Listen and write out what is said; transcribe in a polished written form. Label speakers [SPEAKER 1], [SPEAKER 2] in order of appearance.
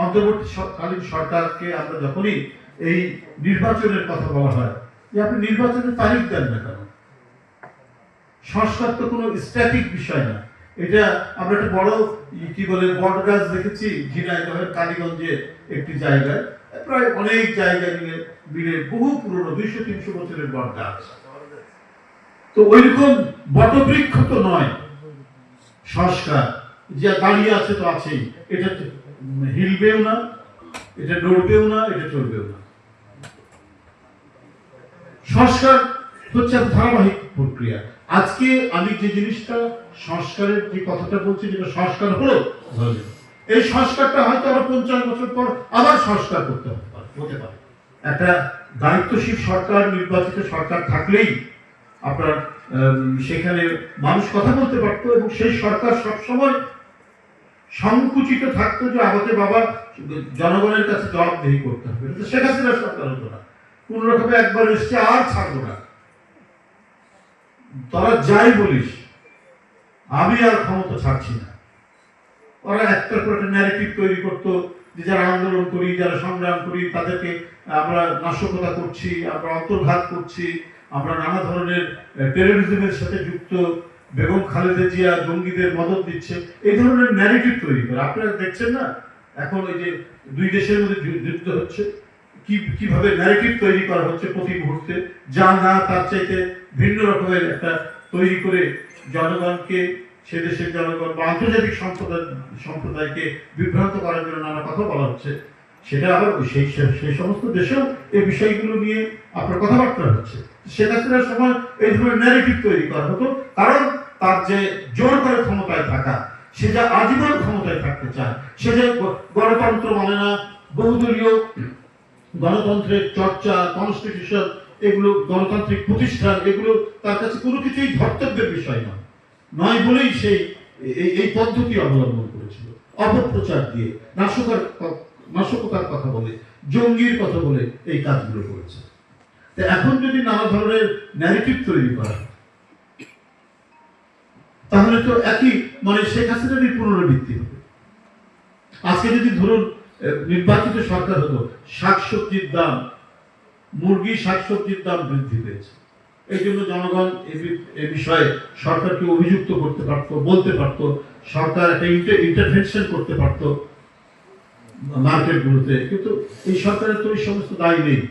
[SPEAKER 1] অন্তর্বর্তীকালীন সরকারকে আমরা যখনই এই নির্বাচনের কথা বলা হয় যে আপনি নির্বাচনের তারিখ দেন না কেন? সংস্কার তো কোনো স্ট্যাটিক বিষয় না। এটা আমরা একটা বড় কি বলে বট গাছ দেখেছি ঝিনাইদহের কালীগঞ্জে একটি জায়গায়, প্রায় অনেক জায়গা মিলে বহু পুরনো 200-300 বছরের বট গাছ। তো ওইরকম বটবৃক্ষ তো নয় সংস্কার, যে দাঁড়িয়ে আছে তো আছেই, এটা হিলবেও না, এটা নড়বেও না, এটা চলবেও না। সংস্কার হচ্ছে ধারাবাহিক প্রক্রিয়া। আজকে আমি যে জিনিসটা সংস্কারের যে কথাটা বলছি, যেটা সংস্কার হলো, এই সংস্কারটা হয়তো আবার 50 বছর পর আবার সংস্কার করতে হতে পারে। একটা দায়িত্বশীল সরকার, নির্বাচিত সরকার থাকলেই আপনার সেখানে মানুষ কথা বলতে পারতো এবং সেই সরকার সবসময় সংকুচিত থাকতো যে আমাকে বাবা জনগণের কাছে জবাবদিহি করতে হবে। শেখ হাসিনার সরকার হতো না, কোন রকমে একবার এসছে আর ছাড়বো না, তোরা যাই বলিস আমি আর ক্ষমতা ছাড়ছি না। ওরা একটার পর একটা ন্যারেটিভ তৈরি করতো যে যারা আন্দোলন করি, যারা সংগ্রাম করি, তাদেরকে আমরা নাশকতা করছি, আমরা অন্তর্ঘাত করছি, আমরা নানা ধরনের টেরোরিজমের সাথে যুক্ত, বেগম খালেদা জিয়া জঙ্গিদের মদত দিচ্ছে, এই ধরনের ন্যারেটিভ তৈরি করে। আপনারা দেখছেন না এখন ওই যে দুই দেশের মধ্যে যুদ্ধ হচ্ছে, কিভাবে ন্যারেটিভ তৈরি করা হচ্ছে প্রতি মুহূর্তে, যা না তার চাইতে ভিন্ন রকমের একটা তৈরি করে জনগণকে, সে দেশের জনগণ বা আন্তর্জাতিক সম্প্রদায়কে বিভ্রান্ত করার জন্য নানা কথা বলা হচ্ছে। সেটা আবার সেই সমস্ত দেশেও এই বিষয়গুলো নিয়ে আপনার কথাবার্তা হচ্ছে। শেখ হাসিনার সময় এই ধরনের ন্যারেটিভ তৈরি করা হতো, কারণ তার যে জোর করে ক্ষমতায় থাকা, সে যা আজীবন ক্ষমতায় থাকতে চায়, সে যে গণতন্ত্র মানে না, বহুদলীয় গণতন্ত্রের চর্চা, কনস্টিটিউশন, এগুলো গণতান্ত্রিক প্রতিষ্ঠান, এগুলো তার কাছে কোনো কিছুই ধর্তব্যের বিষয় নয় বলেই সেই এই পদ্ধতি অবলম্বন করেছিল, অপপ্রচার দিয়ে, নাশকতার কথা বলে, জঙ্গির কথা বলে এই কাজগুলো করেছে। তো এখন যদি নানা ধরনের ন্যারেটিভ তৈরি করা হয়, তাহলে তো একই মানে শেখ হাসিনারই পুনরাবৃত্তি হবে। আজকে যদি ধরুন নির্বাচিত সরকার হতো, শাকসবজির দাম, মুরগি শাকসবজির দাম বৃদ্ধি পেয়েছে, এই জন্য জনগণ এ বিষয়ে সরকারকে অভিযুক্ত করতে পারতো, বলতে পারতো, সরকার একটা ইন্টারভেনশন করতে পারতো মার্কেটগুলোতে, কিন্তু এই সরকারের তো এই সমস্ত দায় নেই।